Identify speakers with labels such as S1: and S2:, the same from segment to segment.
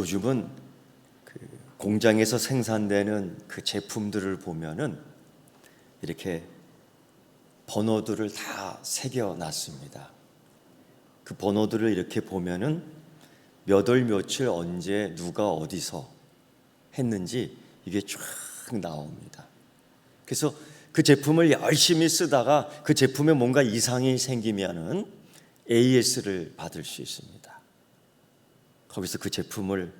S1: 요즘은 그 공장에서 생산되는 그 제품들을 보면은 이렇게 번호들을 다 새겨놨습니다. 그 번호들을 이렇게 보면은 몇 월 며칠 언제 누가 어디서 했는지 이게 쫙 나옵니다. 그래서 그 제품을 열심히 쓰다가 그 제품에 뭔가 이상이 생기면은 AS를 받을 수 있습니다. 거기서 그 제품을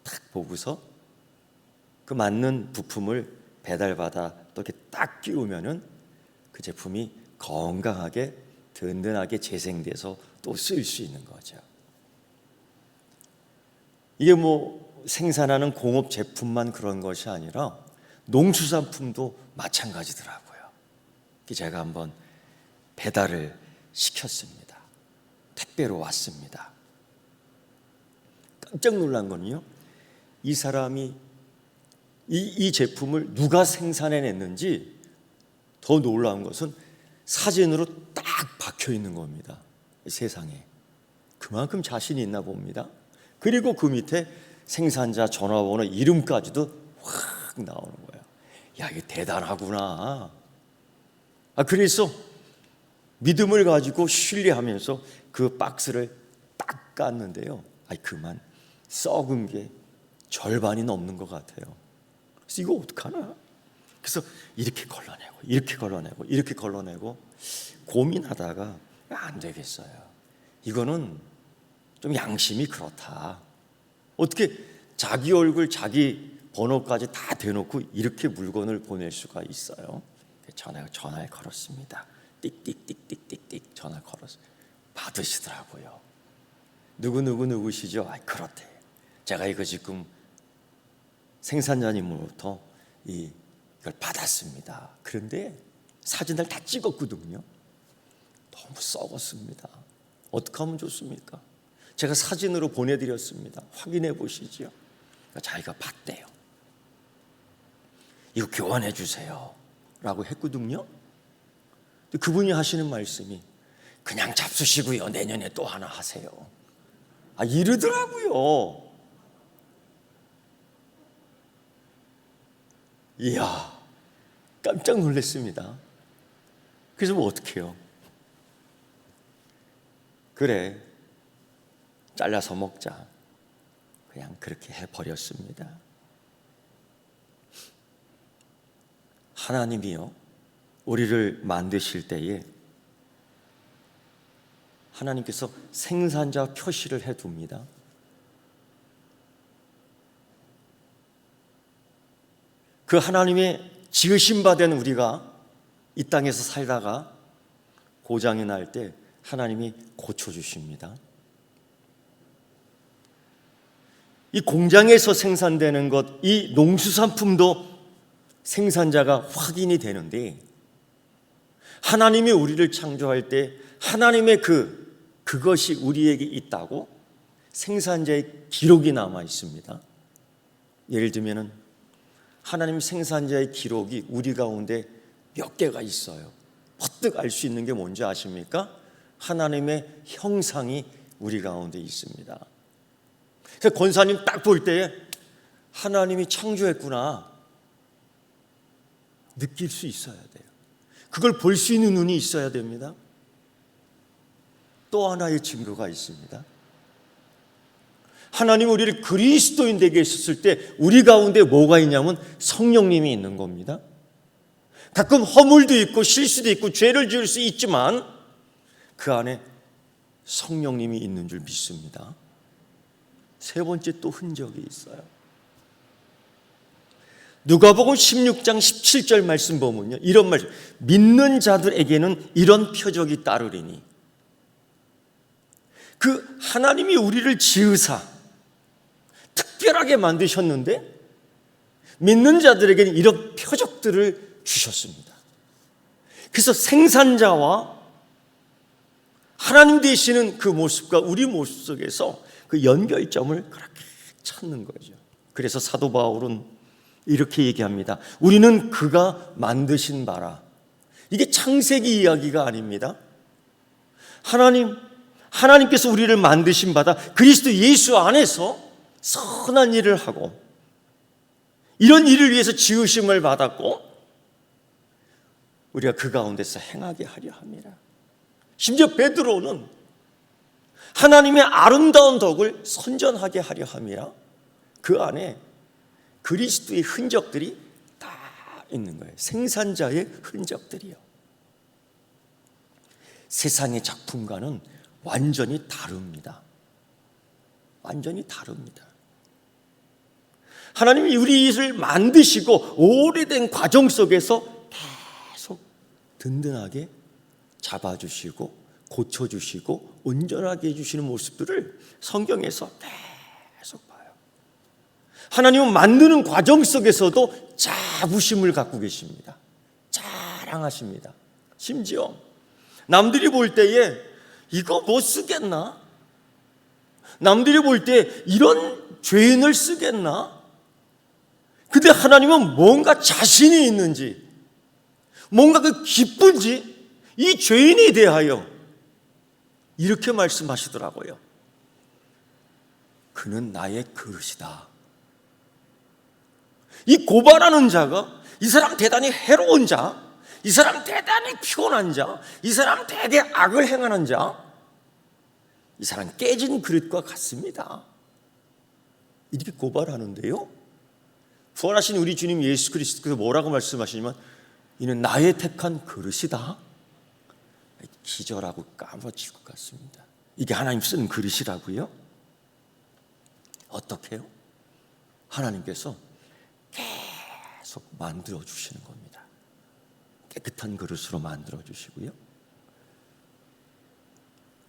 S1: 딱 보고서 그 맞는 부품을 배달받아 또 이렇게 딱 끼우면은 그 제품이 건강하게 든든하게 재생돼서 또 쓸 수 있는 거죠. 이게 뭐 생산하는 공업 제품만 그런 것이 아니라 농수산품도 마찬가지더라고요. 제가 한번 배달을 시켰습니다. 택배로 왔습니다. 깜짝 놀란 거는요, 이 사람이 이 제품을 누가 생산해냈는지 더 놀라운 것은 사진으로 딱 박혀 있는 겁니다. 세상에 그만큼 자신이 있나 봅니다. 그리고 그 밑에 생산자 전화번호 이름까지도 확 나오는 거예요. 야, 이게 대단하구나. 그래서 믿음을 가지고 신뢰하면서 그 박스를 딱 깠는데요, 그만 썩은 게 절반이 넘는 것 같아요. 그래서 이거 어떡하나? 그래서 이렇게 걸러내고 이렇게 걸러내고 이렇게 걸러내고 고민하다가 안 되겠어요. 이거는 좀 양심이 그렇다. 어떻게 자기 얼굴 자기 번호까지 다 대놓고 이렇게 물건을 보낼 수가 있어요? 전화를 걸었습니다. 띡띡띡띡띡띡 전화 걸어서 받으시더라고요. 누구시죠? 그렇대. 제가 이거 지금 생산자님으로부터 이걸 받았습니다. 그런데 사진을 다 찍었거든요. 너무 썩었습니다. 어떻게 하면 좋습니까? 제가 사진으로 보내드렸습니다. 확인해 보시죠. 자기가 봤대요. 이거 교환해 주세요 라고 했거든요. 그분이 하시는 말씀이 그냥 잡수시고요, 내년에 또 하나 하세요. 이러더라고요. 이야, 깜짝 놀랐습니다. 그래서 뭐 어떻게 해요? 그래, 잘라서 먹자. 그냥 그렇게 해버렸습니다. 하나님이요, 우리를 만드실 때에 하나님께서 생산자 표시를 해둡니다. 그 하나님의 지으신 바 된 우리가 이 땅에서 살다가 고장이 날 때 하나님이 고쳐주십니다. 이 공장에서 생산되는 것, 이 농수산품도 생산자가 확인이 되는데, 하나님이 우리를 창조할 때 하나님의 그것이 우리에게 있다고 생산자의 기록이 남아 있습니다. 예를 들면 하나님 생산자의 기록이 우리 가운데 몇 개가 있어요. 퍼뜩 알 수 있는 게 뭔지 아십니까? 하나님의 형상이 우리 가운데 있습니다. 그래서 권사님 딱 볼 때에 하나님이 창조했구나 느낄 수 있어야 돼요. 그걸 볼 수 있는 눈이 있어야 됩니다. 또 하나의 증거가 있습니다. 하나님 우리를 그리스도인 되게 했었을 때 우리 가운데 뭐가 있냐면 성령님이 있는 겁니다. 가끔 허물도 있고 실수도 있고 죄를 지을 수 있지만 그 안에 성령님이 있는 줄 믿습니다. 세 번째 또 흔적이 있어요. 누가복음 16장 17절 말씀 보면요, 이런 말씀, 믿는 자들에게는 이런 표적이 따르리니. 그 하나님이 우리를 지으사 특별하게 만드셨는데 믿는 자들에게는 이런 표적들을 주셨습니다. 그래서 생산자와 하나님 되시는 그 모습과 우리 모습 속에서 그 연결점을 그렇게 찾는 거죠. 그래서 사도 바울은 이렇게 얘기합니다. 우리는 그가 만드신 바라. 이게 창세기 이야기가 아닙니다. 하나님께서 우리를 만드신 바다, 그리스도 예수 안에서 선한 일을 하고 이런 일을 위해서 지으심을 받았고 우리가 그 가운데서 행하게 하려 함이라. 심지어 베드로는 하나님의 아름다운 덕을 선전하게 하려 함이라. 그 안에 그리스도의 흔적들이 다 있는 거예요. 생산자의 흔적들이요. 세상의 작품과는 완전히 다릅니다. 완전히 다릅니다. 하나님이 우리를 만드시고 오래된 과정 속에서 계속 든든하게 잡아주시고 고쳐주시고 온전하게 해주시는 모습들을 성경에서 계속 봐요. 하나님은 만드는 과정 속에서도 자부심을 갖고 계십니다. 자랑하십니다. 심지어 남들이 볼 때에 이거 못 쓰겠나? 남들이 볼 때 이런 죄인을 쓰겠나? 근데 하나님은 뭔가 자신이 있는지, 뭔가 그 기쁜지 이 죄인에 대하여 이렇게 말씀하시더라고요. 그는 나의 그릇이다. 이 고발하는 자가 이 사람 대단히 해로운 자, 이 사람 대단히 피곤한 자, 이 사람 되게 악을 행하는 자, 이 사람 깨진 그릇과 같습니다. 이렇게 고발하는데요, 부활하신 우리 주님 예수 그리스도께서 뭐라고 말씀하시냐면 이는 나의 택한 그릇이다. 기절하고 까무러질 것 같습니다. 이게 하나님 쓴 그릇이라고요? 어떻게요? 하나님께서 계속 만들어 주시는 겁니다. 깨끗한 그릇으로 만들어 주시고요,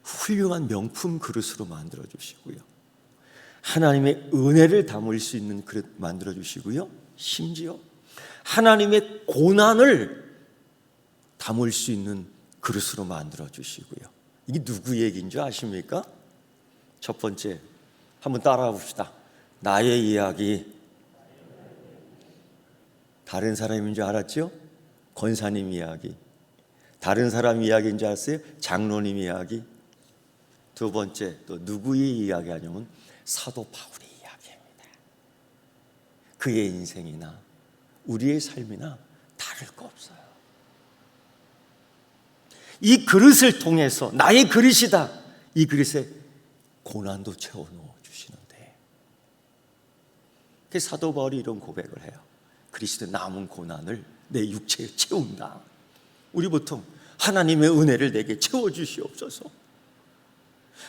S1: 훌륭한 명품 그릇으로 만들어 주시고요, 하나님의 은혜를 담을 수 있는 그릇 만들어 주시고요, 심지어 하나님의 고난을 담을 수 있는 그릇으로 만들어 주시고요. 이게 누구 얘기인 줄 아십니까? 첫 번째, 한번 따라와 봅시다. 나의 이야기. 다른 사람인 줄 알았죠? 권사님 이야기. 다른 사람 이야기인 줄 알았어요? 장로님 이야기. 두 번째, 또 누구의 이야기 하냐면 사도 바울의 이야기입니다. 그의 인생이나 우리의 삶이나 다를 거 없어요. 이 그릇을 통해서 나의 그릇이다, 이 그릇에 고난도 채워넣어 주시는데, 그 사도 바울이 이런 고백을 해요. 그리스도의 남은 고난을 내 육체에 채운다. 우리 보통 하나님의 은혜를 내게 채워주시옵소서,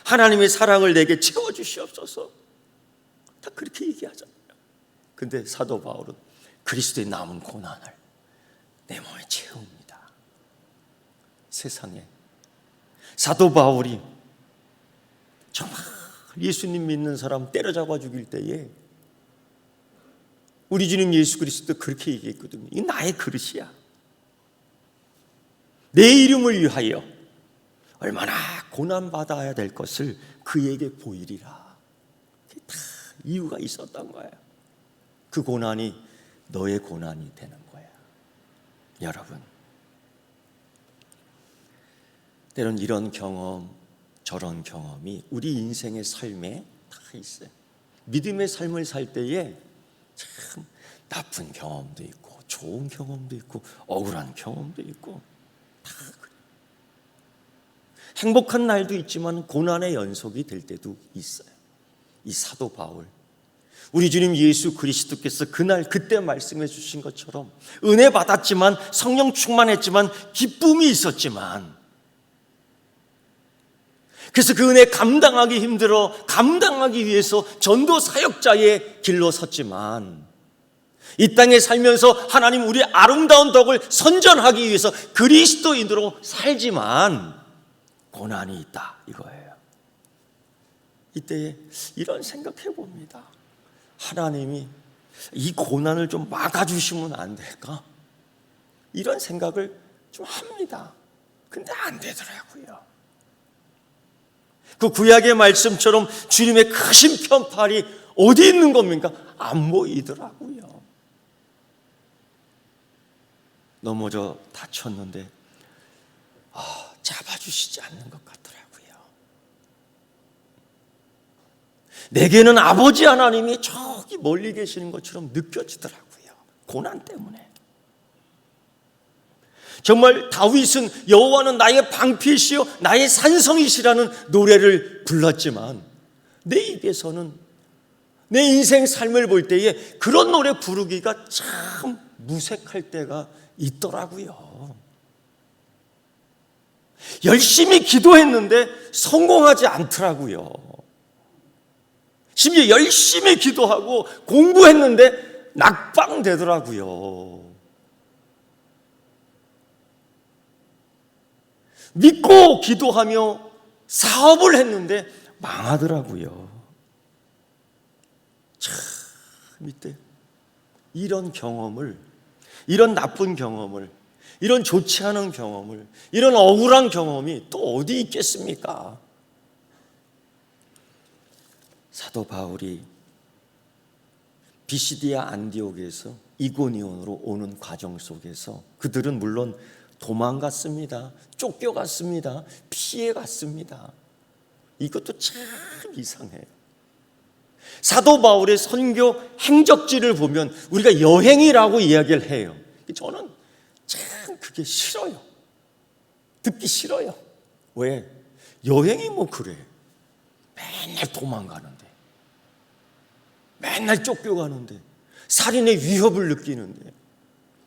S1: 하나님의 사랑을 내게 채워주시옵소서, 다 그렇게 얘기하잖아요. 근데 사도 바울은 그리스도의 남은 고난을 내 몸에 채웁니다. 세상에 사도 바울이 정말 예수님 믿는 사람 때려잡아 죽일 때에 우리 주님 예수 그리스도 그렇게 얘기했거든요. 이 나의 그릇이야. 내 이름을 위하여 얼마나 고난받아야 될 것을 그에게 보이리라. 다 이유가 있었던 거예요. 그 고난이 너의 고난이 되는 거야. 여러분, 때론 이런 경험, 저런 경험이 우리 인생의 삶에 다 있어요. 믿음의 삶을 살 때에 참 나쁜 경험도 있고 좋은 경험도 있고 억울한 경험도 있고 다 그래요. 행복한 날도 있지만 고난의 연속이 될 때도 있어요. 이 사도 바울, 우리 주님 예수 그리스도께서 그날 그때 말씀해 주신 것처럼 은혜 받았지만, 성령 충만했지만, 기쁨이 있었지만, 그래서 그 은혜 감당하기 힘들어 감당하기 위해서 전도 사역자의 길로 섰지만, 이 땅에 살면서 하나님 우리의 아름다운 덕을 선전하기 위해서 그리스도인으로 살지만 고난이 있다, 이거예요. 이때에 이런 생각해 봅니다. 하나님이 이 고난을 좀 막아주시면 안 될까? 이런 생각을 좀 합니다. 근데 안 되더라고요. 그 구약의 말씀처럼 주님의 크신 편팔이 어디 있는 겁니까? 안 보이더라고요. 넘어져 다쳤는데 잡아주시지 않는 것 같더라고요. 내게는 아버지 하나님이 저기 멀리 계시는 것처럼 느껴지더라고요. 고난 때문에. 정말 다윗은 여호와는 나의 방패시요 나의 산성이시라는 노래를 불렀지만 내 입에서는 내 인생 삶을 볼 때에 그런 노래 부르기가 참 무색할 때가 있더라고요. 열심히 기도했는데 성공하지 않더라고요. 심지어 열심히 기도하고 공부했는데 낙방되더라고요. 믿고 기도하며 사업을 했는데 망하더라고요. 참 이때 이런 경험을, 이런 나쁜 경험을, 이런 좋지 않은 경험을, 이런 억울한 경험이 또 어디 있겠습니까? 사도 바울이 비시디아 안디옥에서 이고니온으로 오는 과정 속에서 그들은 물론 도망갔습니다. 쫓겨갔습니다. 피해갔습니다. 이것도 참 이상해요. 사도 바울의 선교 행적지를 보면 우리가 여행이라고 이야기를 해요. 저는 참 그게 싫어요. 듣기 싫어요. 왜? 여행이 뭐 그래. 맨날 도망가는데, 맨날 쫓겨가는데, 살인의 위협을 느끼는데,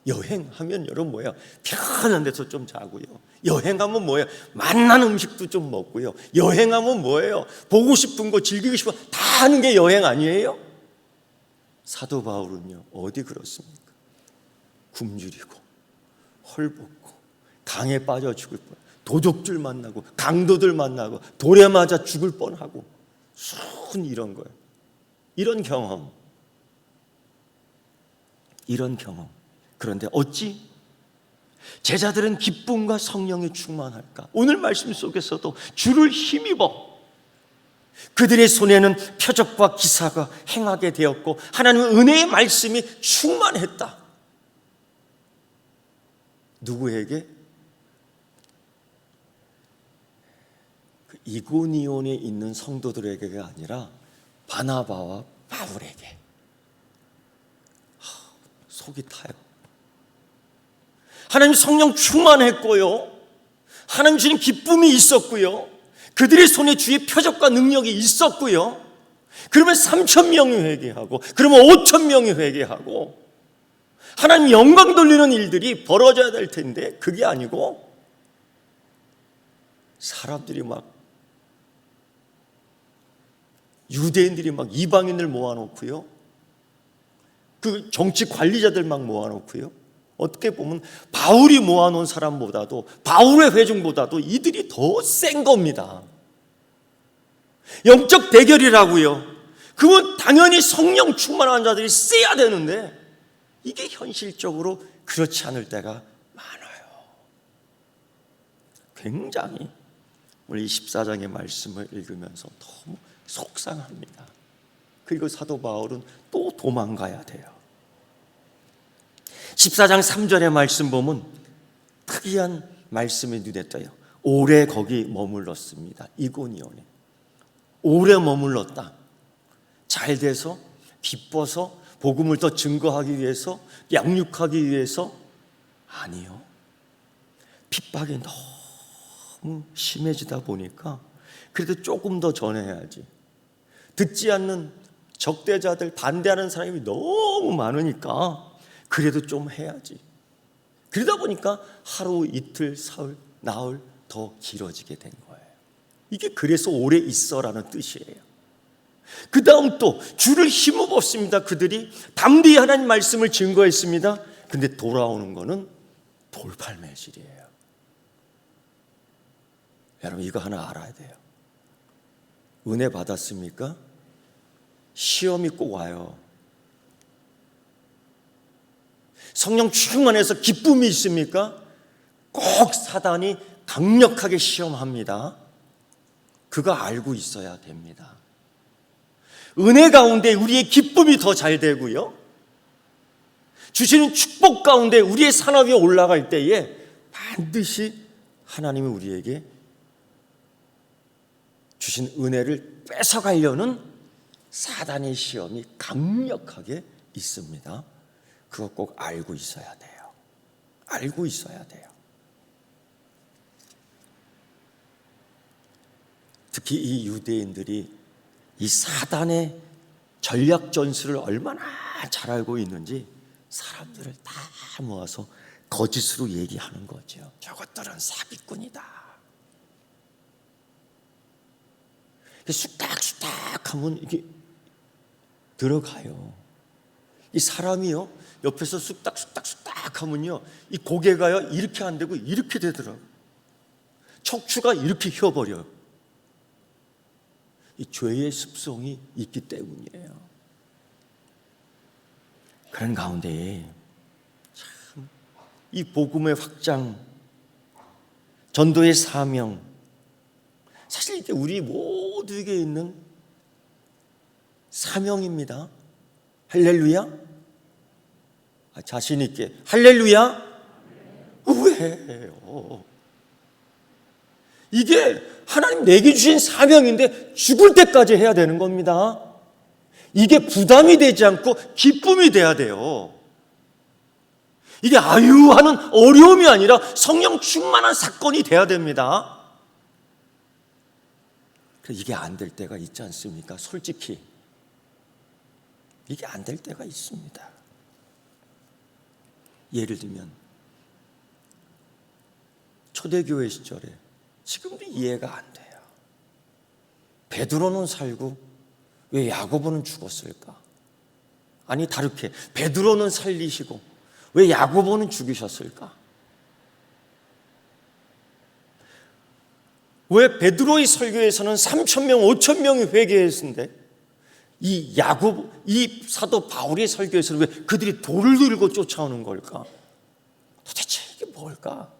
S1: 여행하면 여러분 뭐야? 편한 데서 좀 자고요. 여행하면 뭐예요? 맛난 음식도 좀 먹고요. 여행하면 뭐예요? 보고 싶은 거, 즐기고 싶은 거 다 하는 게 여행 아니에요? 사도 바울은요, 어디 그렇습니까? 굶주리고 헐벗고 강에 빠져 죽을 뻔, 도둑들 만나고 강도들 만나고 돌에 맞아 죽을 뻔하고 순 이런 거예요. 이런 경험. 그런데 어찌 제자들은 기쁨과 성령에 충만할까? 오늘 말씀 속에서도 주를 힘입어 그들의 손에는 표적과 기사가 행하게 되었고 하나님의 은혜의 말씀이 충만했다. 누구에게? 그 이고니온에 있는 성도들에게가 아니라 바나바와 바울에게. 속이 타요. 하나님 성령 충만했고요. 하나님 주신 기쁨이 있었고요. 그들의 손에 주의 표적과 능력이 있었고요. 그러면 3,000명이 회개하고 그러면 5,000명이 회개하고 하나님 영광 돌리는 일들이 벌어져야 될 텐데 그게 아니고 사람들이 막 유대인들이 막 이방인을 모아놓고요. 그 정치 관리자들 막 모아놓고요. 어떻게 보면 바울이 모아놓은 사람보다도 바울의 회중보다도 이들이 더 센 겁니다. 영적 대결이라고요. 그건 당연히 성령 충만한 자들이 세야 되는데 이게 현실적으로 그렇지 않을 때가 많아요. 굉장히 우리 14장의 말씀을 읽으면서 너무 속상합니다. 그리고 사도 바울은 또 도망가야 돼요. 14장 3절의 말씀 보면 특이한 말씀이 눈에 떠요. 오래 거기 머물렀습니다. 이고니온에. 오래 머물렀다. 잘 돼서 기뻐서 복음을 더 증거하기 위해서 양육하기 위해서 아니요. 핍박이 너무 심해지다 보니까 그래도 조금 더 전해야지. 듣지 않는 적대자들 반대하는 사람이 너무 많으니까 그래도 좀 해야지. 그러다 보니까 하루 이틀 사흘 나흘 더 길어지게 된 거예요. 이게 그래서 오래 있어라는 뜻이에요. 그 다음 또 주를 힘입었습니다. 그들이 담대히 하나님 말씀을 증거했습니다. 근데 돌아오는 거는 돌팔매질이에요. 여러분 이거 하나 알아야 돼요. 은혜 받았습니까? 시험이 꼭 와요. 성령 충만해서 기쁨이 있습니까? 꼭 사단이 강력하게 시험합니다. 그거 알고 있어야 됩니다. 은혜 가운데 우리의 기쁨이 더 잘 되고요. 주시는 축복 가운데 우리의 산업 위에 올라갈 때에 반드시 하나님이 우리에게 주신 은혜를 뺏어가려는 사단의 시험이 강력하게 있습니다. 그거 꼭 알고 있어야 돼요. 알고 있어야 돼요. 특히 이 유대인들이 이 사단의 전략 전술을 얼마나 잘 알고 있는지 사람들을 다 모아서 거짓으로 얘기하는 거죠. 저것들은 사기꾼이다. 쑥닥쑥닥 하면 이게 들어가요. 이 사람이요, 옆에서 쑥닥쑥닥 하면요, 이 고개가요 이렇게 안 되고 이렇게 되더라고요. 척추가 이렇게 휘어버려요. 이 죄의 습성이 있기 때문이에요. 그런 가운데 참 이 복음의 확장, 전도의 사명, 사실 이게 우리 모두에게 있는 사명입니다. 할렐루야. 자신 있게 할렐루야. 왜요? 이게 하나님 내게 주신 사명인데 죽을 때까지 해야 되는 겁니다. 이게 부담이 되지 않고 기쁨이 돼야 돼요. 이게 아유 하는 어려움이 아니라 성령 충만한 사건이 돼야 됩니다. 이게 안 될 때가 있지 않습니까? 솔직히 이게 안 될 때가 있습니다. 예를 들면 초대교회 시절에 지금도 이해가 안 돼요. 베드로는 살고 왜 야고보는 죽었을까? 아니 다르게 베드로는 살리시고 왜 야고보는 죽이셨을까? 왜 베드로의 설교에서는 3,000명, 5,000명이 회개했는데 이 사도 바울의 설교에서는 왜 그들이 돌을 들고 쫓아오는 걸까? 도대체 이게 뭘까?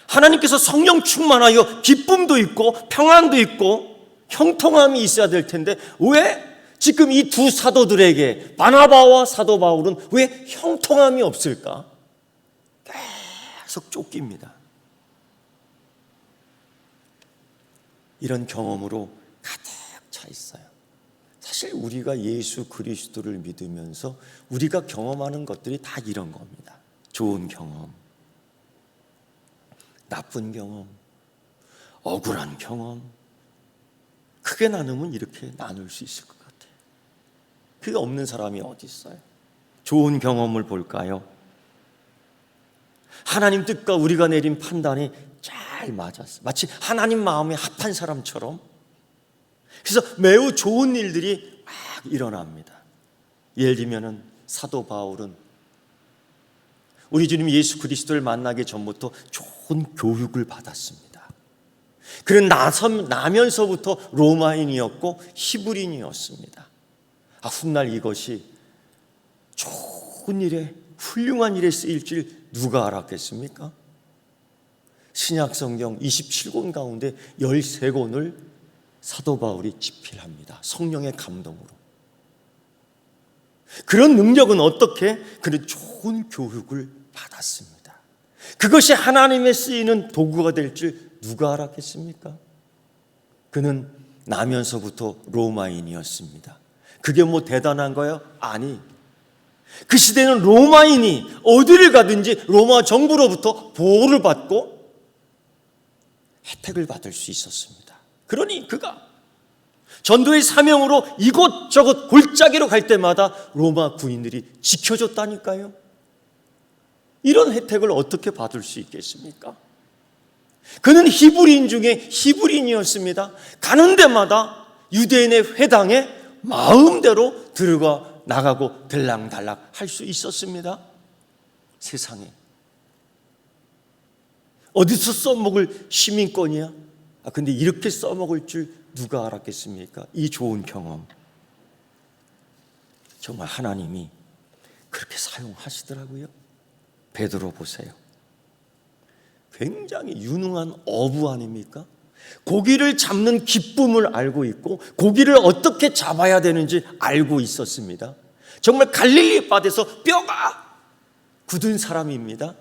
S1: 하나님께서 성령 충만하여 기쁨도 있고 평안도 있고 형통함이 있어야 될 텐데 왜 지금 이 두 사도들에게 바나바와 사도 바울은 왜 형통함이 없을까? 계속 쫓깁니다. 이런 경험으로 가득 차 있어요. 사실 우리가 예수 그리스도를 믿으면서 우리가 경험하는 것들이 다 이런 겁니다. 좋은 경험, 나쁜 경험, 억울한 경험, 크게 나누면 이렇게 나눌 수 있을 것 같아요. 그게 없는 사람이 어디 있어요? 좋은 경험을 볼까요? 하나님 뜻과 우리가 내린 판단이 잘 맞았어요. 마치 하나님 마음에 합한 사람처럼. 그래서 매우 좋은 일들이 막 일어납니다. 예를 들면 사도 바울은 우리 주님 예수 그리스도를 만나기 전부터 좋은 교육을 받았습니다. 그는 나면서부터 로마인이었고 히브리인이었습니다. 훗날 이것이 좋은 일에 훌륭한 일에 쓰일 줄 누가 알았겠습니까? 신약성경 27권 가운데 13권을 사도 바울이 집필합니다. 성령의 감동으로. 그런 능력은 어떻게? 그는 좋은 교육을 받았습니다. 그것이 하나님의 쓰이는 도구가 될 줄 누가 알았겠습니까? 그는 나면서부터 로마인이었습니다. 그게 뭐 대단한 거예요? 아니, 그 시대는 로마인이 어디를 가든지 로마 정부로부터 보호를 받고 혜택을 받을 수 있었습니다. 그러니 그가 전도의 사명으로 이곳저곳 골짜기로 갈 때마다 로마 군인들이 지켜줬다니까요. 이런 혜택을 어떻게 받을 수 있겠습니까? 그는 히브리인 중에 히브리인이었습니다. 가는 데마다 유대인의 회당에 마음대로 들어가 나가고 들락달락 할 수 있었습니다. 세상에 어디서 써먹을 시민권이야? 근데 이렇게 써먹을 줄 누가 알았겠습니까? 이 좋은 경험 정말 하나님이 그렇게 사용하시더라고요. 베드로 보세요. 굉장히 유능한 어부 아닙니까? 고기를 잡는 기쁨을 알고 있고 고기를 어떻게 잡아야 되는지 알고 있었습니다. 정말 갈릴리 바다에서 뼈가 굳은 사람입니다.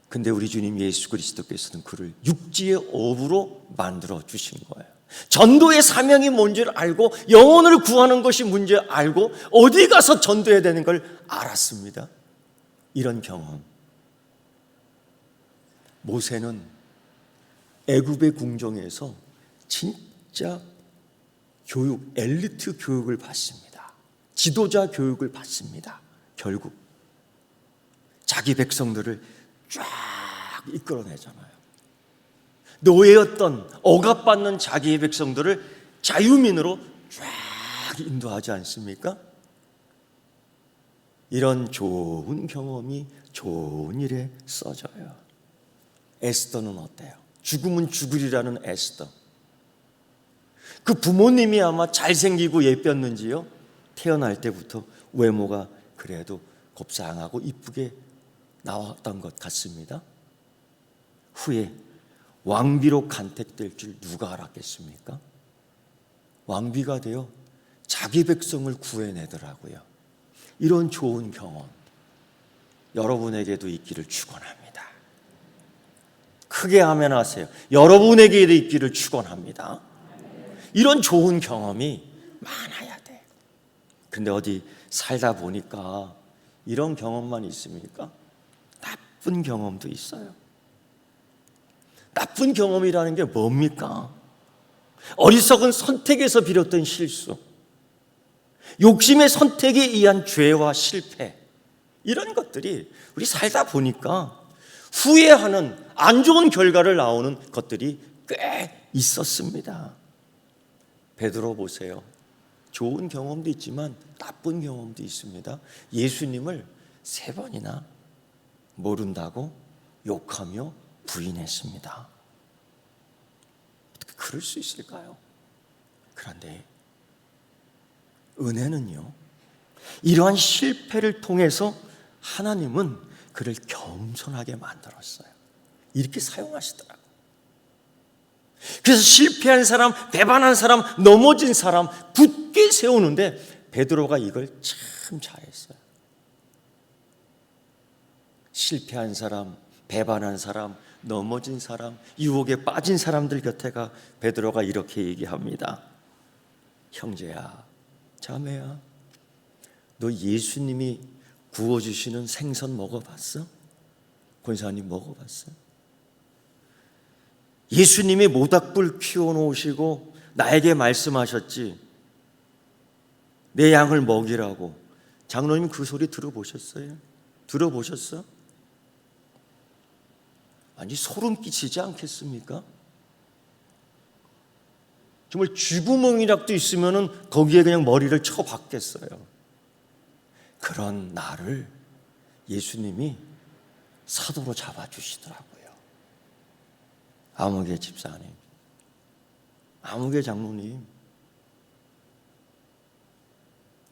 S1: 근데 우리 주님 예수 그리스도께서는 그를 육지의 어부로 만들어 주신 거예요. 전도의 사명이 뭔지를 알고 영혼을 구하는 것이 문제를 알고 어디 가서 전도해야 되는 걸 알았습니다. 이런 경험. 모세는 애굽의 궁정에서 진짜 교육, 엘리트 교육을 받습니다. 지도자 교육을 받습니다. 결국 자기 백성들을 쫙 이끌어내잖아요. 노예였던 억압받는 자기의 백성들을 자유민으로 쫙 인도하지 않습니까? 이런 좋은 경험이 좋은 일에 써져요. 에스더는 어때요? 죽으면 죽으리라는 에스더. 그 부모님이 아마 잘생기고 예뻤는지요? 태어날 때부터 외모가 그래도 곱상하고 이쁘게 나왔던 것 같습니다. 후에 왕비로 간택될 줄 누가 알았겠습니까? 왕비가 되어 자기 백성을 구해내더라고요. 이런 좋은 경험 여러분에게도 있기를 축원합니다. 크게 아멘 하세요. 여러분에게도 있기를 축원합니다. 이런 좋은 경험이 많아야 돼. 근데 어디 살다 보니까 이런 경험만 있습니까? 나쁜 경험도 있어요. 나쁜 경험이라는 게 뭡니까? 어리석은 선택에서 비롯된 실수, 욕심의 선택에 의한 죄와 실패, 이런 것들이 우리 살다 보니까 후회하는 안 좋은 결과를 나오는 것들이 꽤 있었습니다. 베드로 보세요. 좋은 경험도 있지만 나쁜 경험도 있습니다. 예수님을 3번이나 모른다고 욕하며 부인했습니다. 어떻게 그럴 수 있을까요? 그런데 은혜는요, 이러한 실패를 통해서 하나님은 그를 겸손하게 만들었어요. 이렇게 사용하시더라고요. 그래서 실패한 사람, 배반한 사람, 넘어진 사람 굳게 세우는데 베드로가 이걸 참 잘했어요. 실패한 사람, 배반한 사람, 넘어진 사람, 유혹에 빠진 사람들 곁에 가 베드로가 이렇게 얘기합니다. 형제야, 자매야, 너 예수님이 구워주시는 생선 먹어봤어? 권사님 먹어봤어? 예수님이 모닥불 키워놓으시고 나에게 말씀하셨지, 내 양을 먹이라고. 장로님 그 소리 들어보셨어요? 들어보셨어? 아니 소름 끼치지 않겠습니까? 정말 쥐구멍이라도 있으면 거기에 그냥 머리를 쳐 박겠어요. 그런 나를 예수님이 사도로 잡아주시더라고요. 아무개 집사님, 아무개 장로님,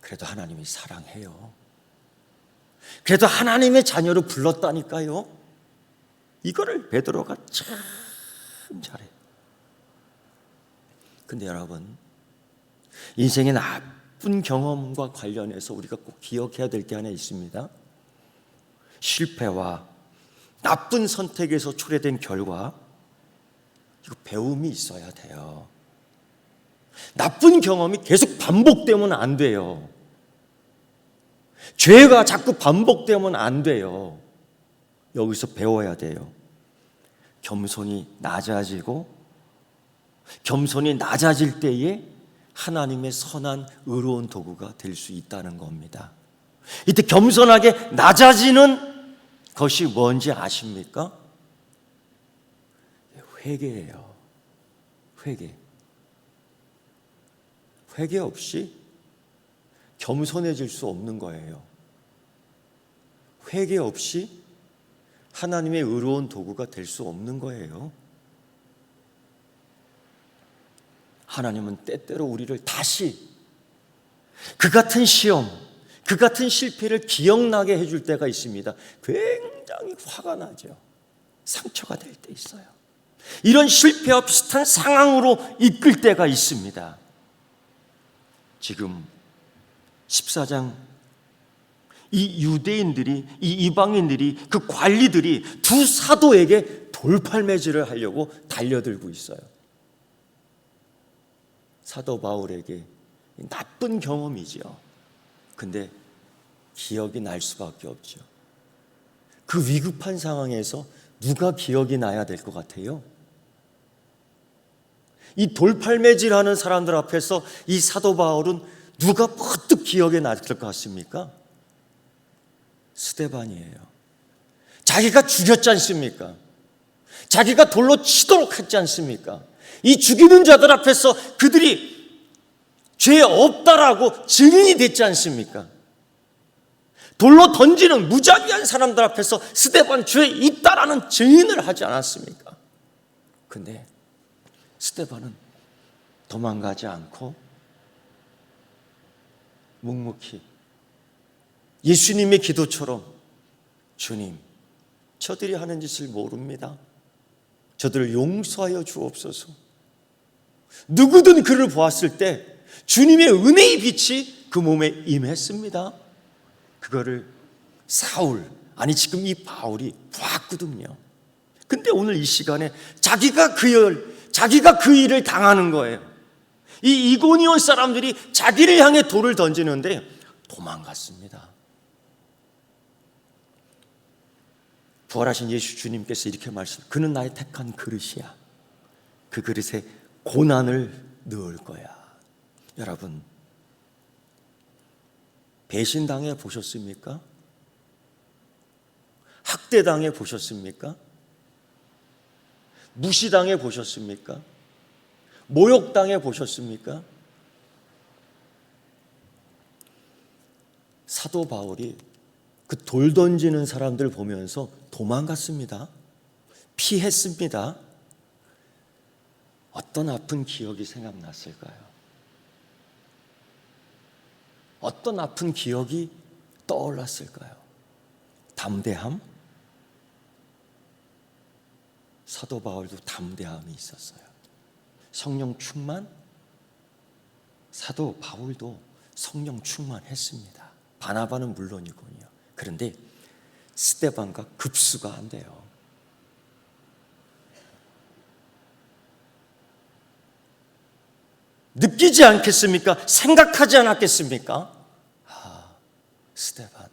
S1: 그래도 하나님이 사랑해요. 그래도 하나님의 자녀로 불렀다니까요. 이거를 베드로가 참 잘해요. 근데 여러분, 인생의 나쁜 경험과 관련해서 우리가 꼭 기억해야 될 게 하나 있습니다. 실패와 나쁜 선택에서 초래된 결과, 이거 배움이 있어야 돼요. 나쁜 경험이 계속 반복되면 안 돼요. 죄가 자꾸 반복되면 안 돼요. 여기서 배워야 돼요. 겸손이 낮아지고, 겸손이 낮아질 때에 하나님의 선한 의로운 도구가 될 수 있다는 겁니다. 이때 겸손하게 낮아지는 것이 뭔지 아십니까? 회개예요. 회개. 회개 없이 겸손해질 수 없는 거예요. 회개 없이 하나님의 의로운 도구가 될 수 없는 거예요. 하나님은 때때로 우리를 다시 그 같은 시험, 그 같은 실패를 기억나게 해줄 때가 있습니다. 굉장히 화가 나죠. 상처가 될 때 있어요. 이런 실패와 비슷한 상황으로 이끌 때가 있습니다. 지금 14장 이 유대인들이, 이 이방인들이, 그 관리들이 두 사도에게 돌팔매질을 하려고 달려들고 있어요. 사도 바울에게 나쁜 경험이지요. 근데 기억이 날 수밖에 없죠. 그 위급한 상황에서 누가 기억이 나야 될 것 같아요? 이 돌팔매질하는 사람들 앞에서 이 사도 바울은 누가 퍼뜩 기억에 났을 것 같습니까? 스데반이에요. 자기가 죽였지 않습니까? 자기가 돌로 치도록 했지 않습니까? 이 죽이는 자들 앞에서 그들이 죄 없다라고 증인이 됐지 않습니까? 돌로 던지는 무자비한 사람들 앞에서 스데반 죄 있다라는 증인을 하지 않았습니까? 근데 스데반은 도망가지 않고 묵묵히 예수님의 기도처럼 주님, 저들이 하는 짓을 모릅니다. 저들을 용서하여 주옵소서. 누구든 그를 보았을 때 주님의 은혜의 빛이 그 몸에 임했습니다. 그거를 사울, 아니 지금 이 바울이 보았거든요. 근데 오늘 이 시간에 자기가 그 일을 당하는 거예요. 이 이고니온 사람들이 자기를 향해 돌을 던지는데 도망갔습니다. 부활하신 예수 주님께서 이렇게 말씀, 그는 나의 택한 그릇이야. 그 그릇에 고난을 넣을 거야. 여러분, 배신당해 보셨습니까? 학대당해 보셨습니까? 무시당해 보셨습니까? 모욕당해 보셨습니까? 사도 바울이 그 돌 던지는 사람들 보면서 도망갔습니다. 피했습니다. 어떤 아픈 기억이 생각났을까요? 어떤 아픈 기억이 떠올랐을까요? 담대함? 사도 바울도 담대함이 있었어요. 성령 충만? 사도 바울도 성령 충만했습니다. 바나바는 물론이군요. 그런데 스데반과 급수가 안 돼요. 느끼지 않겠습니까? 생각하지 않았겠습니까? 스데반.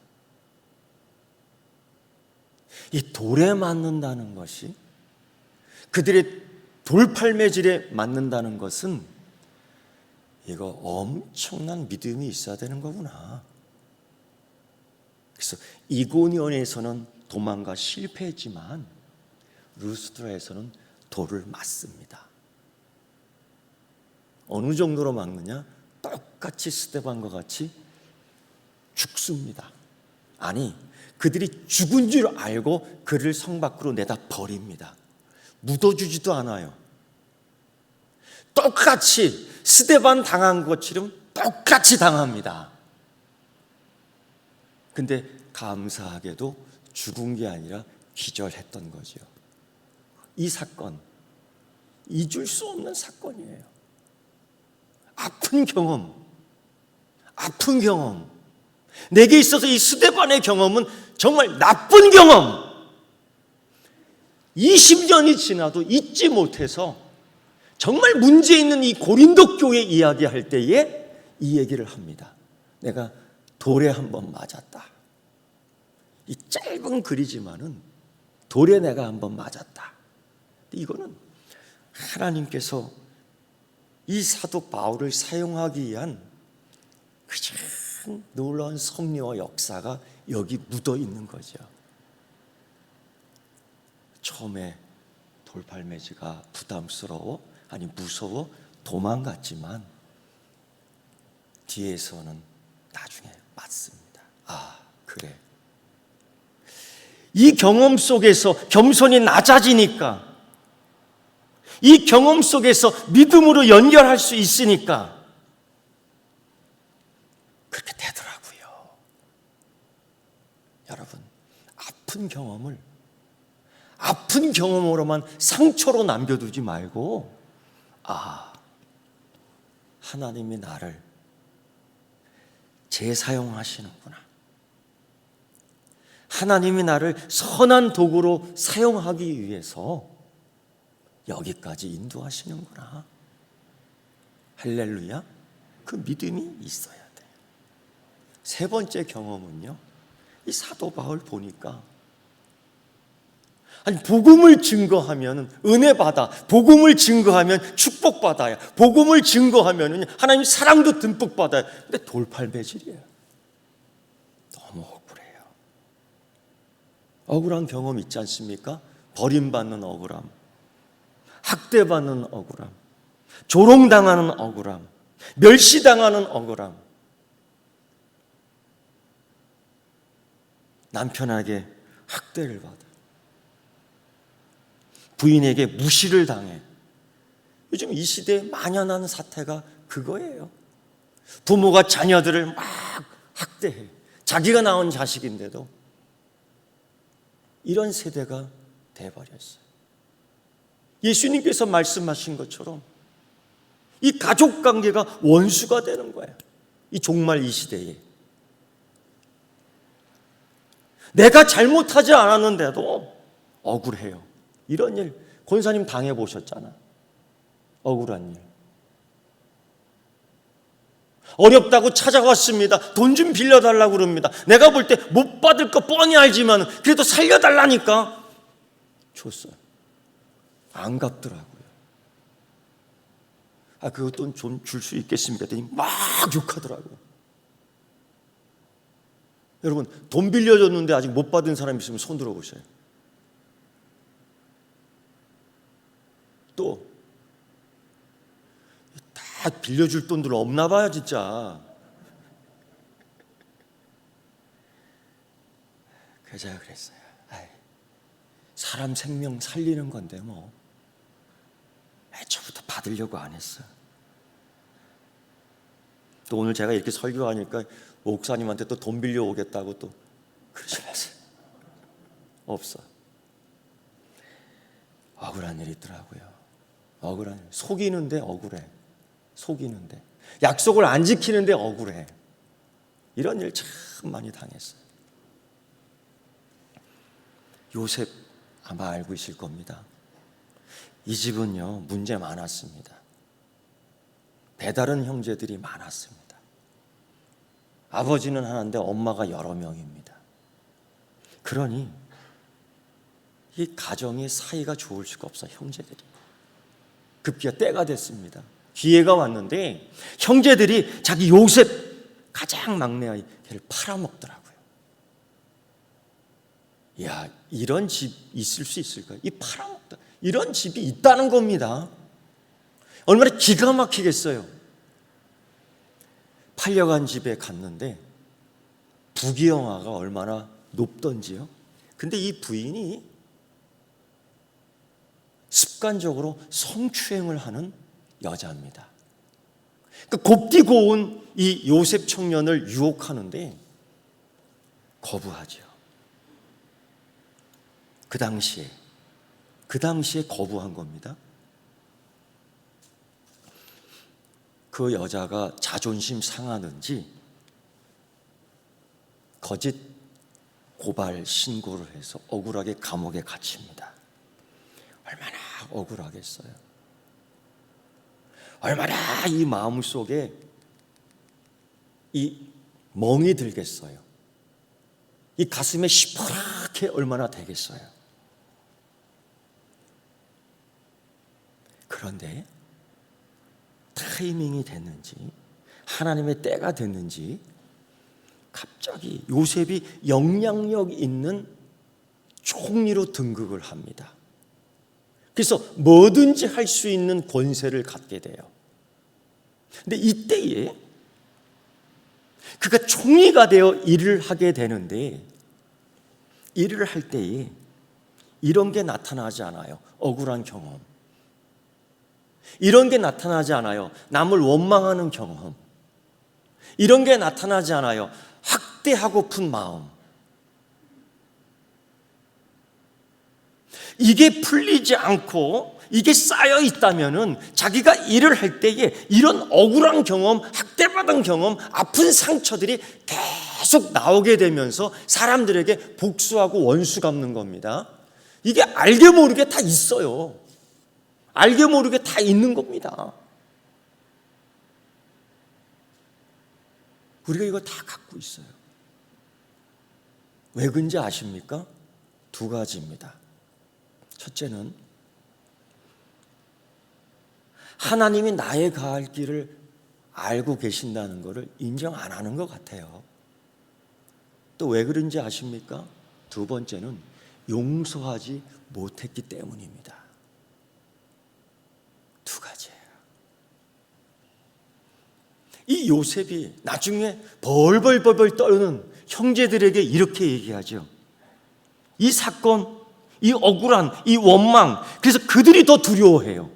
S1: 이 돌에 맞는다는 것이, 그들의 돌팔매질에 맞는다는 것은 이거 엄청난 믿음이 있어야 되는 거구나. 그래서 이고니온에서는 도망가 실패했지만 루스드라에서는 돌을 맞습니다. 어느 정도로 막느냐? 똑같이 스데반과 같이 죽습니다. 아니, 그들이 죽은 줄 알고 그를 성 밖으로 내다 버립니다. 묻어주지도 않아요. 똑같이 스데반 당한 것처럼 똑같이 당합니다. 근데 감사하게도 죽은 게 아니라 기절했던 거죠. 이 사건, 잊을 수 없는 사건이에요. 아픈 경험. 내게 있어서 이 스데반의 경험은 정말 나쁜 경험. 20년이 지나도 잊지 못해서 정말 문제 있는 이 고린도 교회 이야기할 때에 이 얘기를 합니다. 내가 돌에 한번 맞았다. 이 짧은 글이지만은 돌에 내가 한번 맞았다. 이거는 하나님께서 이 사도 바울을 사용하기 위한 가장 놀라운 섭리와 역사가 여기 묻어 있는 거죠. 처음에 돌팔매질가 부담스러워, 아니 무서워 도망갔지만 뒤에서는 나중에 맞습니다. 그래. 이 경험 속에서 겸손이 낮아지니까, 이 경험 속에서 믿음으로 연결할 수 있으니까 그렇게 되더라고요. 여러분, 아픈 경험으로만 상처로 남겨두지 말고, 하나님이 나를 재사용하시는구나. 하나님이 나를 선한 도구로 사용하기 위해서 여기까지 인도하시는구나. 할렐루야. 그 믿음이 있어야 돼요. 세 번째 경험은요, 이 사도 바울 보니까 아니, 복음을 증거하면 은혜 받아, 복음을 증거하면 축복 받아요, 복음을 증거하면 하나님 사랑도 듬뿍 받아요. 근데 돌팔매질이에요. 너무 억울해요. 억울한 경험 있지 않습니까? 버림받는 억울함, 학대받는 억울함, 조롱당하는 억울함, 멸시당하는 억울함, 남편에게 학대를 받아, 부인에게 무시를 당해. 요즘 이 시대에 만연한 사태가 그거예요. 부모가 자녀들을 막 학대해. 자기가 낳은 자식인데도 이런 세대가 돼버렸어요. 예수님께서 말씀하신 것처럼 이 가족관계가 원수가 되는 거예요. 이 종말 이 시대에. 내가 잘못하지 않았는데도 억울해요. 이런 일 권사님 당해보셨잖아. 억울한 일. 어렵다고 찾아왔습니다. 돈 좀 빌려달라고 그럽니다. 내가 볼 때 못 받을 거 뻔히 알지만 그래도 살려달라니까 줬어요. 안 갚더라고요. 그거 돈 좀 줄 수 있겠습니까? 했더니 막 욕하더라고요. 여러분, 돈 빌려줬는데 아직 못 받은 사람 있으면 손 들어보세요. 또 다 빌려줄 돈들 없나 봐요, 진짜. 그래서 제가 그랬어요. 사람 생명 살리는 건데 뭐 애초부터 받으려고 안 했어. 또 오늘 제가 이렇게 설교하니까 목사님한테 또 돈 빌려 오겠다고 또 그러지 마세요. 없어. 억울한 일이 있더라고요. 억울한 일. 속이는데 억울해. 속이는데. 약속을 안 지키는데 억울해. 이런 일 참 많이 당했어요. 요셉 아마 알고 있을 겁니다. 이 집은요, 문제 많았습니다. 배다른 형제들이 많았습니다. 아버지는 하나인데 엄마가 여러 명입니다. 그러니 이 가정의 사이가 좋을 수가 없어, 형제들이. 급기야 때가 됐습니다. 기회가 왔는데 형제들이 자기 요셉 가장 막내 아이 걔를 팔아먹더라고요. 야, 이런 집 있을 수 있을까요? 이 팔아먹다. 이런 집이 있다는 겁니다. 얼마나 기가 막히겠어요. 팔려간 집에 갔는데 부귀영화가 얼마나 높던지요. 근데 이 부인이 습관적으로 성추행을 하는 여자입니다. 그 곱디고 온 이 요셉 청년을 유혹하는데 거부하죠. 그 당시에 거부한 겁니다. 그 여자가 자존심 상하는지 거짓 고발 신고를 해서 억울하게 감옥에 갇힙니다. 얼마나 억울하겠어요. 얼마나 이 마음속에 이 멍이 들겠어요. 이 가슴에 시퍼렇게 얼마나 되겠어요. 그런데 타이밍이 됐는지 하나님의 때가 됐는지 갑자기 요셉이 영향력 있는 총리로 등극을 합니다. 그래서 뭐든지 할 수 있는 권세를 갖게 돼요. 근데 이때에 그가 총리가 되어 일을 하게 되는데 일을 할 때에 이런 게 나타나지 않아요. 억울한 경험. 이런 게 나타나지 않아요. 남을 원망하는 경험. 이런 게 나타나지 않아요. 학대하고픈 마음. 이게 풀리지 않고 이게 쌓여 있다면은 자기가 일을 할 때에 이런 억울한 경험, 학대받은 경험, 아픈 상처들이 계속 나오게 되면서 사람들에게 복수하고 원수 갚는 겁니다. 이게 알게 모르게 다 있어요. 알게 모르게 다 있는 겁니다. 우리가 이거 다 갖고 있어요. 왜 그런지 아십니까? 두 가지입니다. 첫째는 하나님이 나의 가할 길을 알고 계신다는 것을 인정 안 하는 것 같아요. 또 왜 그런지 아십니까? 두 번째는 용서하지 못했기 때문입니다. 두 가지예요. 이 요셉이 나중에 벌벌벌 떠는 형제들에게 이렇게 얘기하죠. 이 사건, 이 억울한, 이 원망, 그래서 그들이 더 두려워해요.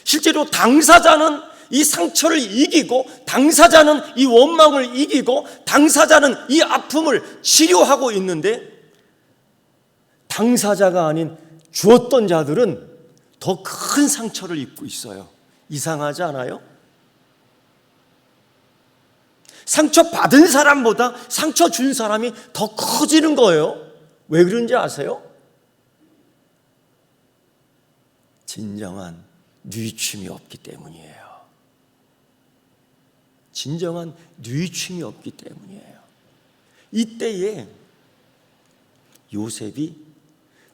S1: 실제로 당사자는 이 상처를 이기고, 당사자는 이 원망을 이기고, 당사자는 이 아픔을 치료하고 있는데, 당사자가 아닌 주었던 자들은 더 큰 상처를 입고 있어요. 이상하지 않아요? 상처 받은 사람보다 상처 준 사람이 더 커지는 거예요. 왜 그런지 아세요? 진정한 뉘우침이 없기 때문이에요. 진정한 뉘우침이 없기 때문이에요. 이때에 요셉이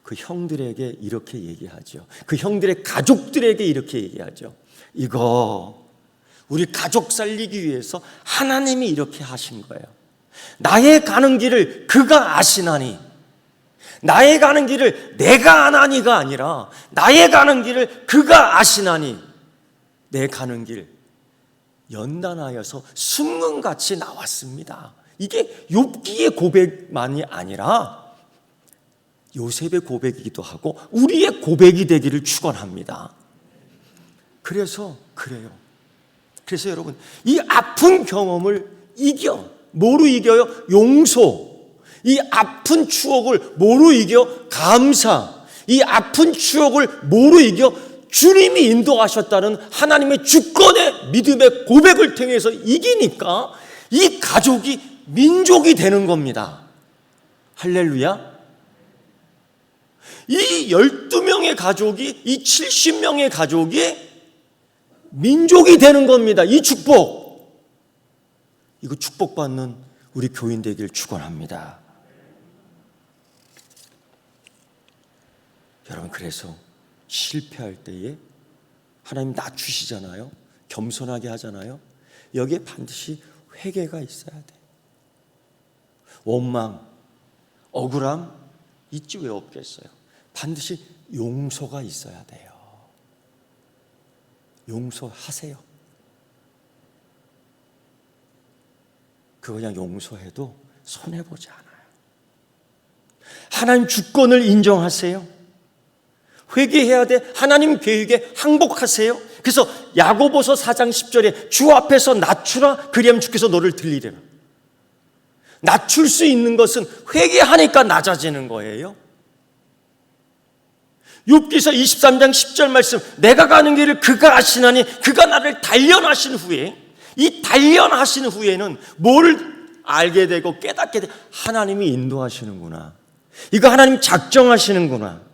S1: 그 형들에게 이렇게 얘기하죠. 그 형들의 가족들에게 이렇게 얘기하죠. 이거 우리 가족 살리기 위해서 하나님이 이렇게 하신 거예요. 나의 가는 길을 그가 아시나니, 나의 가는 길을 내가 아나니가 아니라 나의 가는 길을 그가 아시나니, 내 가는 길 연단하여서 순금같이 나왔습니다. 이게 욥기의 고백만이 아니라 요셉의 고백이기도 하고 우리의 고백이 되기를 축원합니다. 그래서 그래요. 그래서 여러분, 이 아픈 경험을 이겨. 뭐로 이겨요? 용서. 이 아픈 추억을 뭐로 이겨? 감사. 이 아픈 추억을 뭐로 이겨? 주님이 인도하셨다는 하나님의 주권의 믿음의 고백을 통해서 이기니까 이 가족이 민족이 되는 겁니다. 할렐루야. 이 12명의 가족이, 이 70명의 가족이 민족이 되는 겁니다. 이 축복. 이거 축복받는 우리 교인 되기를 축원합니다. 여러분, 그래서 실패할 때에 하나님 낮추시잖아요. 겸손하게 하잖아요. 여기에 반드시 회개가 있어야 돼. 원망, 억울함 있지 왜 없겠어요. 반드시 용서가 있어야 돼요. 용서하세요. 그거 그냥 용서해도 손해보지 않아요. 하나님 주권을 인정하세요. 회개해야 돼. 하나님 계획에 항복하세요. 그래서 야고보서 4장 10절에 주 앞에서 낮추라, 그리하면 주께서 너를 들리리라. 낮출 수 있는 것은 회개하니까 낮아지는 거예요. 욥기서 23장 10절 말씀, 내가 가는 길을 그가 아시나니 그가 나를 단련하신 후에, 이 단련하신 후에는 뭘 알게 되고 깨닫게 되고, 하나님이 인도하시는구나, 이거 하나님 작정하시는구나.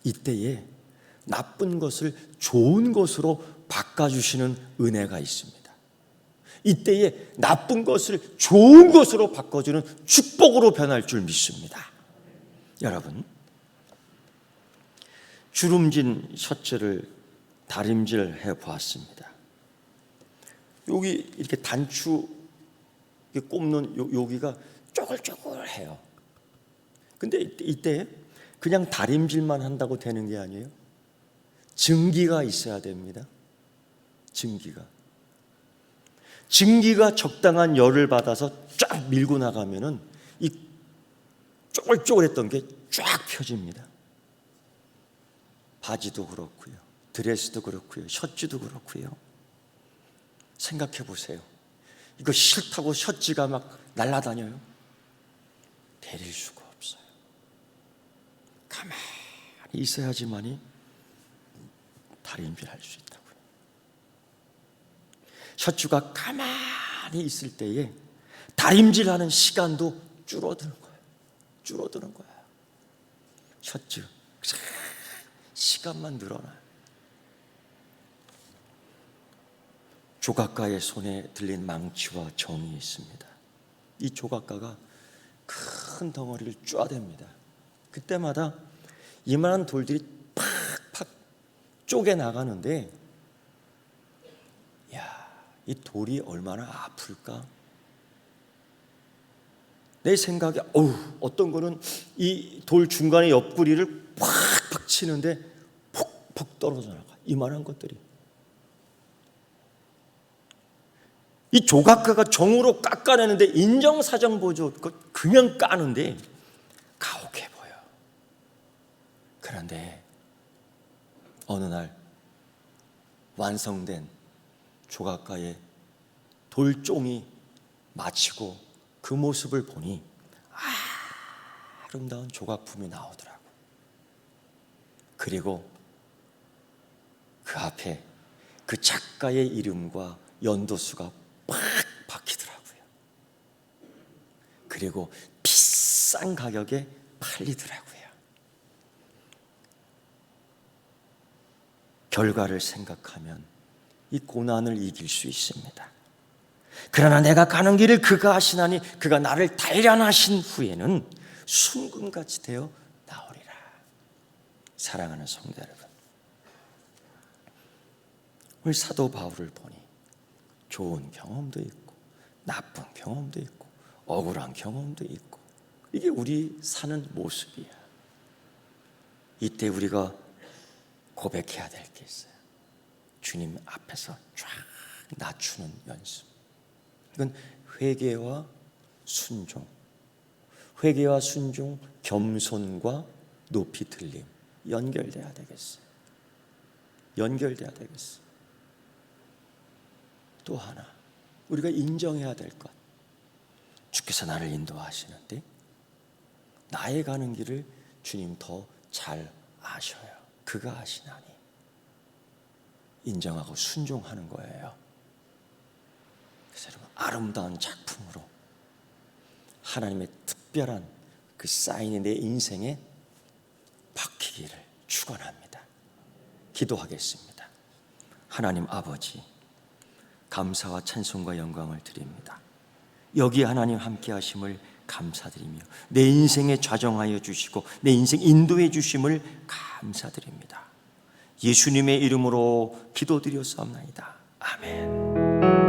S1: 이때에 나쁜 것을 좋은 것으로 바꿔주시는 은혜가 있습니다. 이때에 나쁜 것을 좋은 것으로 바꿔주는 축복으로 변할 줄 믿습니다. 여러분, 주름진 셔츠를 다림질해 보았습니다. 여기 이렇게 단추 꼽는 여기가 쪼글쪼글해요. 근데 이때 그냥 다림질만 한다고 되는 게 아니에요. 증기가 있어야 됩니다. 증기가 적당한 열을 받아서 쫙 밀고 나가면은 이 쪼글쪼글했던 게 쫙 펴집니다. 바지도 그렇고요, 드레스도 그렇고요, 셔츠도 그렇고요. 생각해 보세요. 이거 싫다고 셔츠가 막 날아다녀요? 데릴 수가 없어요. 가만히 있어야지만이 다림질할 수 있다고요. 셔츠가 가만히 있을 때에 다림질하는 시간도 줄어드는 거예요. 줄어드는 거예요. 셔츠 시간만 늘어나요. 조각가의 손에 들린 망치와 정이 있습니다. 이 조각가가 큰 덩어리를 쪼아댑니다. 그때마다 이만한 돌들이 팍팍 쪼개 나가는데, 이 돌이 얼마나 아플까? 내 생각에 어떤 거는 이 돌 중간에 옆구리를 팍팍 치는데 푹푹 떨어져 나가. 이만한 것들이. 이 조각가가 정으로 깎아내는데 인정사정 보조 그냥 까는데 가혹해 보여. 그런데 어느 날 완성된 조각가의 돌종이 마치고 그 모습을 보니 아름다운 조각품이 나오더라고. 그리고 그 앞에 그 작가의 이름과 연도수가 팍 박히더라고요. 그리고 비싼 가격에 팔리더라고요. 결과를 생각하면 이 고난을 이길 수 있습니다. 그러나 내가 가는 길을 그가 하시나니 그가 나를 단련하신 후에는 순금같이 되어 나오리라. 사랑하는 성도 여러분, 우리 사도 바울을 보니 좋은 경험도 있고 나쁜 경험도 있고 억울한 경험도 있고, 이게 우리 사는 모습이야. 이때 우리가 고백해야 될 게 있어요. 주님 앞에서 쫙 낮추는 연습. 이건 회개와 순종, 회개와 순종, 겸손과 높이 들림 연결돼야 되겠어요. 연결돼야 되겠어요. 또 하나 우리가 인정해야 될 것, 주께서 나를 인도하시는데 나의 가는 길을 주님 더 잘 아셔요. 그가 아시나니. 인정하고 순종하는 거예요. 그래서 여러분, 아름다운 작품으로 하나님의 특별한 그 사인이 내 인생에 박히기를 축원합니다. 기도하겠습니다. 하나님 아버지, 감사와 찬송과 영광을 드립니다. 여기 하나님 함께 하심을 감사드리며 내 인생에 좌정하여 주시고 내 인생 인도해 주심을 감사드립니다. 예수님의 이름으로 기도드렸사옵나이다. 아멘.